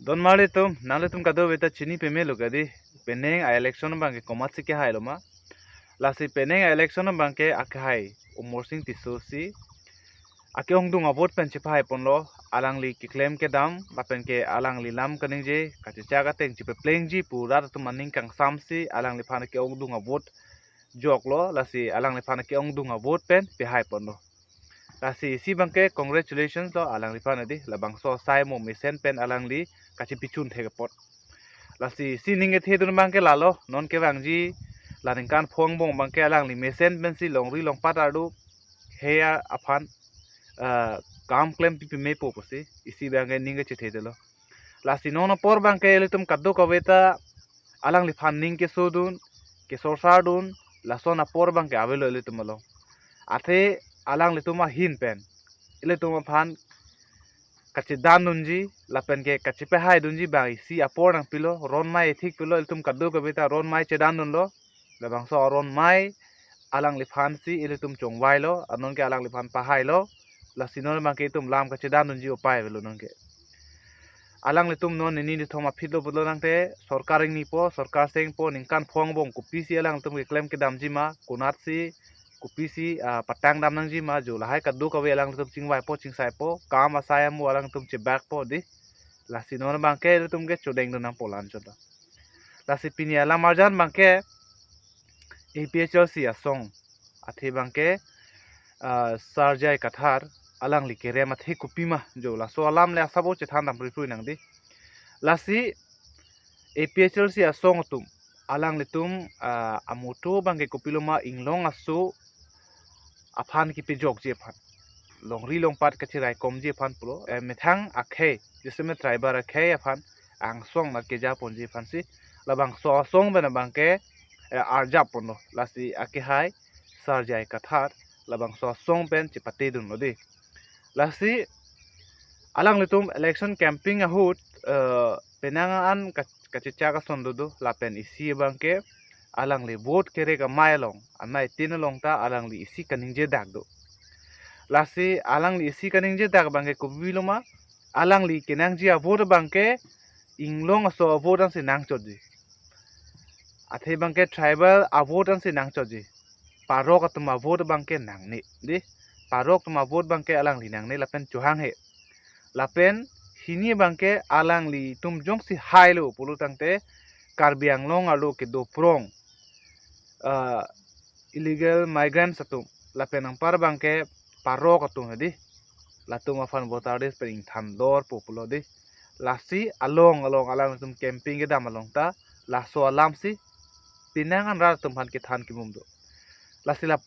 Don mare tum, nale tum kado beta chini peme lo kadi peneng a election bangke komat si ke hai lo ma. Lasi peneng a election bangke akhai umur sing tisosi. Ake ong dung avot pen chipa hai pon lo alang li ki claim ke dam lapen ke alang li lam kaning je kachi chaga teng chipe playing ji pura tu maning kang samsi alang li phana ke ong dung avot jok lo lasi alang li phana ke ong dung avot pen pe hai pon lo. Lasi si bangke congratulations lo alang li phana di labang so sai mo misen pen alang li kachi pichun thega pot. Lasi si ninge the dun bangke lalo non ke bangji laning kan phong bong bangke alang li misen pen si long ri long patadu heya aphan काम क्लेम पिपि में पोपसी इसी बांगे निंगे चिथे दलो लासी नोनो पोर बांके ले तुम कद्दो कवेता Alang li fanning ke sodun ke sorsardun lasona por baंके आवेलो ले तुमलो आथे अलंग ले तुमा hin pen ile tuma fan kachi dan dunji lapen ke kachi pe hai dunji bang si apor nang pilo ron mai thik pilo ile tum kaddo kaveta ron mai che dan dun lo labang so ron mai alang li fan si ile tum chong wai lo anon ke alang li fan pa hai lo la sinon bangke tum lam kachi dan dunji upai velo nang ke alang le tum non ni thoma phidlo bodlo nangte sarkar ni po sarkar seng po ningkan phong bong ku pisi alang tum ke claim ke damji ma kunat si ku pisi patang dam nang ji ma jo lahai kaddu ka we alang tum chingwai po chingsai po kam asaya mu alang tum che back po di la sinon bangke tum ke chodeng nang polan choda la si pini alang marjan bangke APHLC asong athi bangke sarjai kathar alang li kere ma the kupima jo la so alam le asabo che thandam rifui nang di lasi APHLC asong tum alang le tum amoto bangke kupiloma inglong asu aphan ki pejok je phan long ri long pat kachi rai kom je phan pulo methang akhe jesme driver akhe aphan ang song na ke ja pon je phan si labang so song bena bangke arja pono lasi ake hai sarjai kathar labang so song pen chipate dun lodi lasi alang litum election camping ahut penangan kachicha ka sondodo lapen isi bangke alang li vote kere ka mailong anai tin long ta alang li isi kaningje dagdo lasi alang li isi kaningje dag bangke kubiloma alang li kenang ji vote bangke inglong so vote an sinang chodji athe bangke tribal vote an sinang chodji parok atma vote bangke nangni di parok tuma vote bangke alang li nangni lapen chuhang he lapen sini bangke alang li tum jong si hai lo pulu tangte karbiang long alo ke do prong illegal migrants atum lapen ang par bangke parok atum di latum afan votades per ing thandor populo di lasi along alang tum camping ke dam along ta laso alam si pinangan ra tum han ke than ki mumdo lasi la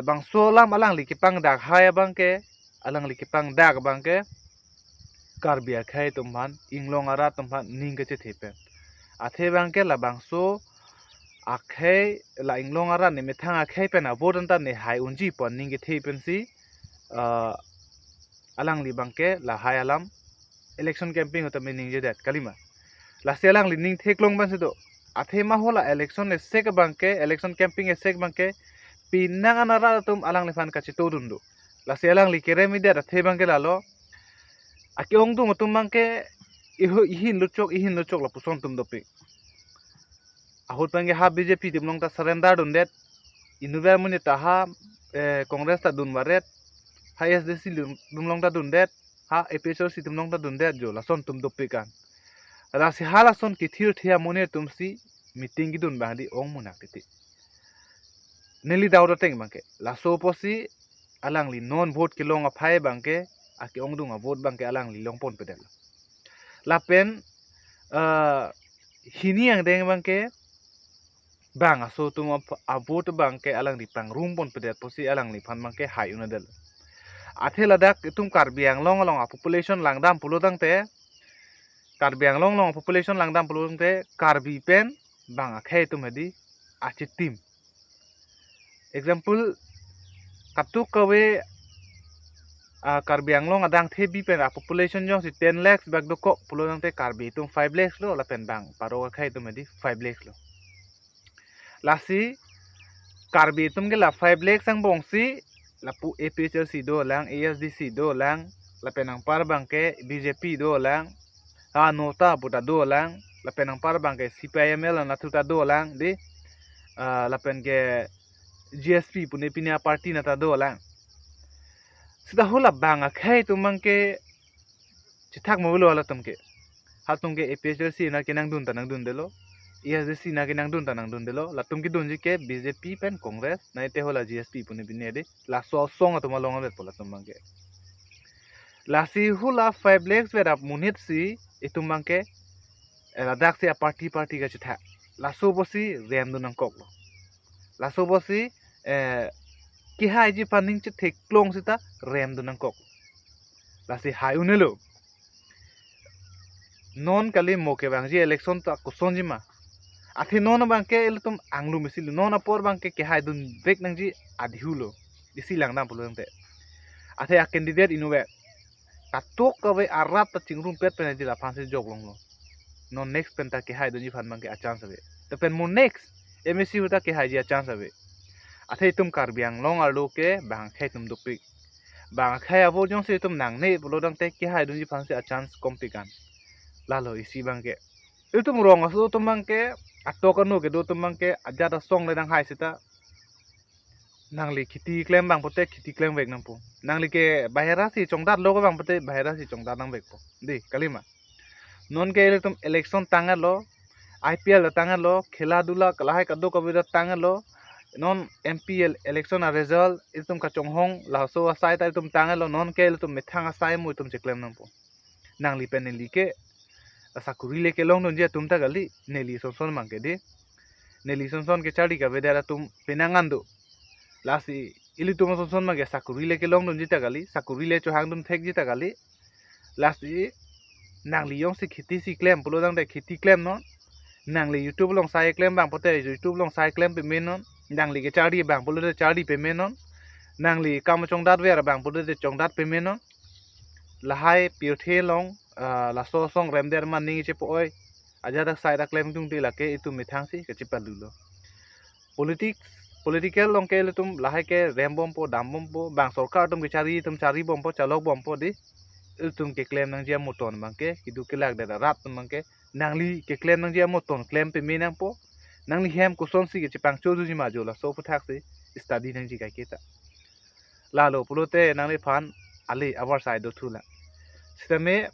bang so lam alang li kipang dak hai bangke alang li kipang dak bangke karbia khai tumhan inglong ara tumhan ningke che thepen athe bangke la bangso akhai la inglong ara ni methang akhai pen avodan ta ne hai unji pon ningke thepen si alang li bangke la hai alam election camping hota me ningje dat kalima la selang li ning theklong ban se do athe ma hola election ne sek bangke election camping e sek bangke pinangan ara tum alang li fan kachi todundu la selang li kere mi dat athe bangke lalo aki ong dung tum bangke ihin luchok la puson tum dopi ahut bangke ha BJP timlong ta surrender dundet inuver muni ta ha congress ta dun baret ha SDC dumlong ta dundet ha APHLC timlong ta dundet jo la son tum dopi kan la si hala son kithir thia mone tum si meeting gi dun bangdi ong munak titi neli dawda teng bangke la so posi alang li non vote ki long a phai bangke aki ong dung a vote bangke alang li long pon pedel lapen hini ang deng bangke bang aso tum a vote bangke alang di pang room pon pedel posi alang li phan bangke hai unadel athe ladak tum karbiang long a population langdam pulodang te karbiang long population langdam pulodang te karbi pen bang a khai tum hedi achi tim example katuk kawe karbi anglong adang thebi pen a population jong si 10 lakhs bag do ko pulong te karbi tum 5 lakhs lo la pen bang paro khai tum di 5 lakhs lo lasi karbi tum ge la 5 lakhs ang bong si la pu APHLC do lang ASDC do lang la pen ang par bang ke BJP do lang nota puta do lang lapen ang par bang ke CPIML na tuta do lang di lapen ke GSP pune pinia party na ta do lang sudah hula bang akai tumang ke citak mo lo ala tumke hal tumke APHRC na kinang dun tanang dun delo ESDC na kinang dun tanang dun delo la tumki dun ke BJP pen Congress na ite hola GSP pune pinia di la so song atuma longa bet pola tumang ke la si hula 5 legs vera munit si itumang ke ladak si party ka cita la so bosi rem dun ang kok lo la so bosi kihai ji paning ci thek klong sita rem dun ang kok la si hai unelo non kali moke bang ji election ta kuson ji ma athi non bang ke tum anglu misil non apor bang ke kihai dun bek nang ji adhiulo isi lang na pulung te athe a candidate inuwe katok ka we arat ta chingrum pet pen ji la phansi jog long lo non next pen ta kihai dun ji phan bang ke a chance ave to pen mo next MSC huta kihai ji a chance ave athe tum karbiang long arlo ke bang khai tum dupik bang khai abo jong se tum nang ne bolo dang te kihai dun ji phansi a chance kompikan lalo isi bang ke itu murong aso tum bang ke atok anu ke do tum bang ke aja da song le dang hai sita nangli khiti claim bang pote khiti claim vek nang po nangli ke bahera si chongdat lo bang pote bahera si chongdat nang vek po di kalima non ke tum election tangalo IPL tangalo khela dula kalahai kado kabira tangalo non MPL election a result itum ka chonghong la so asai ta itum tangalo non ke tum methang asai mu itum che claim nang po nangli peneli ke sakuri leke long non je tum ta gali neli son mangke de neli son ke chadi ka bedara tum penangandu lasi ili tum son mangke sakuri leke long non jita gali sakuri le cho hang dum thek jita gali lasi nangli yong si khiti si claim pulo dang de khiti claim non nangli YouTube long sai claim bang pote YouTube long sai claim pe men non nangli ke chadi bang pulo de chadi pe men non nangli kam chongdat vera bang pulo de chongdat pe men non lahai piothe long la so song rem der man ningi che poi aja dak sai dak claim tung ti la ke itu mithang si ke chipalulo political long ke tum lahai ke rem bom po dam bom po bang sarkar tum ke chari bom po chalok bom po di tum ke claim nang jia moton bang ke kidu ke lag da rat tum bang ke nangli ke claim nang jia moton claim pe minang po nangli hem kuson si ke chipang chodu ji ma jola so puthak si study nang ji kai ke ta lalo pulote nangli phan ali abar sai do thula sisteme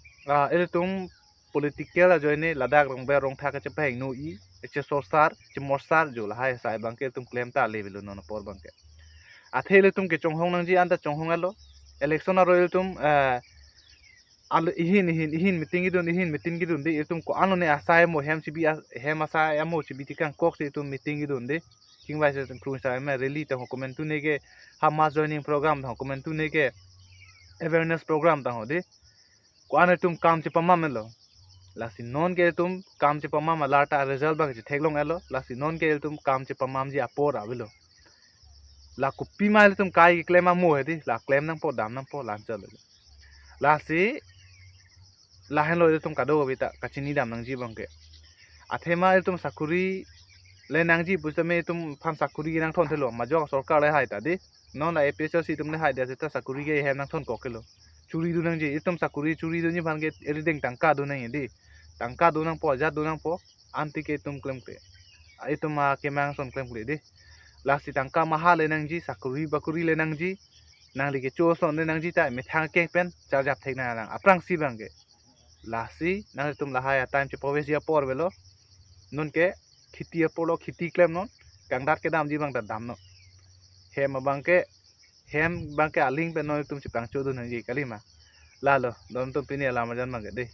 itu tum political a joine ladak rong be rong thaka che peng no I che sorsar che morsar jo la hai sai bang ke tum claim ta level no por bang ke athele tum ke chonghong nang ji anda chonghong alo election a royal tum al ihin meeting idun de tum ko anone asai mo hem sibi hem asai amo sibi tikang kok se tum meeting idun de king vai se tum krung sai me rally ta comment tu ne ke hama joining program ta comment tu ne ke awareness program ta ho de ko ane tum kam che pamma melo lasi non ke tum kam che pamma ma lata result bang che theglong elo lasi non ke tum kam che pamam ji apor avilo la kupi ma tum kai claim mo hedi la claim nang po dam nang po lan chalo lasi la hen lo tum kado bita kachini dam nang ji bang ke athema tum sakuri le nang ji busame tum pham sakuri nang thon thelo ma jo sarkar le hai ta di non la APHRC tum ne hai dia ta sakuri ge hem nang thon ko kelo curi du nang ji itum sakuri curi du ni bang ke everything tangka du nang di tangka du nang po ja du nang po anti ke tum claim ke itum ma ke mang son claim ke di lasi tangka mahal le nang ji sakuri bakuri le nang ji nang li ke cho son le nang ji ta me thang ke pen char jap thek na nang aprang si bang ke lasi nang tum la hai time che province ya por velo nun ke khiti apolo khiti claim non kangdat ke dam ji bang da dam no hem bang ke hem bang ke aling pe no tum chipang chodu nang ji kalima lalo don tum pini ala majan bang ke de